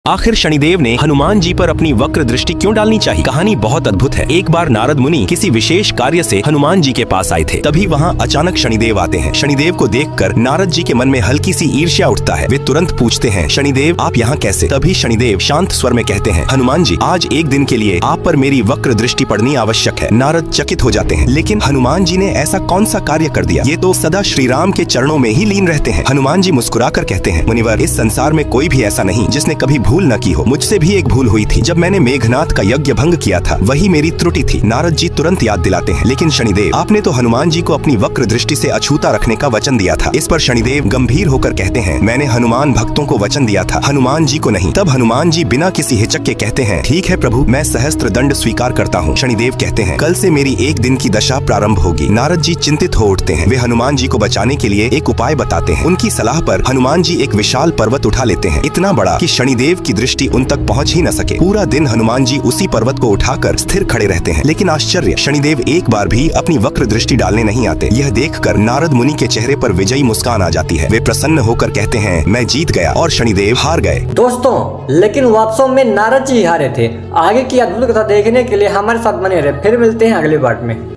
आखिर शनिदेव ने हनुमान जी पर अपनी वक्र दृष्टि क्यों डालनी चाहिए? कहानी बहुत अद्भुत है। एक बार नारद मुनि किसी विशेष कार्य से हनुमान जी के पास आए थे। तभी वहाँ अचानक शनिदेव आते हैं। शनिदेव को देखकर नारद जी के मन में हल्की सी ईर्ष्या उठता है। वे तुरंत पूछते हैं, शनिदेव आप यहाँ कैसे? तभी शनिदेव शांत स्वर में कहते हैं, हनुमान जी आज एक दिन के लिए आप पर मेरी वक्र दृष्टि पड़नी आवश्यक है। नारद चकित हो जाते हैं, लेकिन हनुमान जी ने ऐसा कौन सा कार्य कर दिया? ये तो सदा श्री राम के चरणों में ही लीन रहते हैं। हनुमान जी मुस्कुराकर कहते हैं, मुनिवर इस संसार में कोई भी ऐसा नहीं जिसने कभी भूल न की हो। मुझसे भी एक भूल हुई थी। जब मैंने मेघनाथ का यज्ञ भंग किया था वही मेरी त्रुटि थी। नारद जी तुरंत याद दिलाते हैं, लेकिन शनिदेव आपने तो हनुमान जी को अपनी वक्र दृष्टि से अछूता रखने का वचन दिया था। इस पर शनिदेव गंभीर होकर कहते हैं, मैंने हनुमान भक्तों को वचन दिया था, हनुमान जी को नहीं। तब हनुमान जी बिना किसी हिचक के कहते हैं, ठीक है प्रभु मैं सहस्त्र दंड स्वीकार करता हूँ। शनिदेव कहते हैं, कल से मेरी एक दिन की दशा प्रारंभ होगी। नारद जी चिंतित हो उठते हैं। वे हनुमान जी को बचाने के लिए एक उपाय बताते हैं। उनकी सलाह पर हनुमान जी एक विशाल पर्वत उठा लेते हैं, इतना बड़ा कि शनिदेव की दृष्टि उन तक पहुँच ही न सके। पूरा दिन हनुमान जी उसी पर्वत को उठाकर स्थिर खड़े रहते हैं। लेकिन आश्चर्य, शनिदेव एक बार भी अपनी वक्र दृष्टि डालने नहीं आते। यह देखकर नारद मुनि के चेहरे पर विजयी मुस्कान आ जाती है। वे प्रसन्न होकर कहते हैं, मैं जीत गया और शनिदेव हार गए। दोस्तों लेकिन वास्तव में नारद जी हारे थे। आगे की अद्भुत कथा देखने के लिए हमारे साथ बने रहे। फिर मिलते हैं अगले पार्ट में।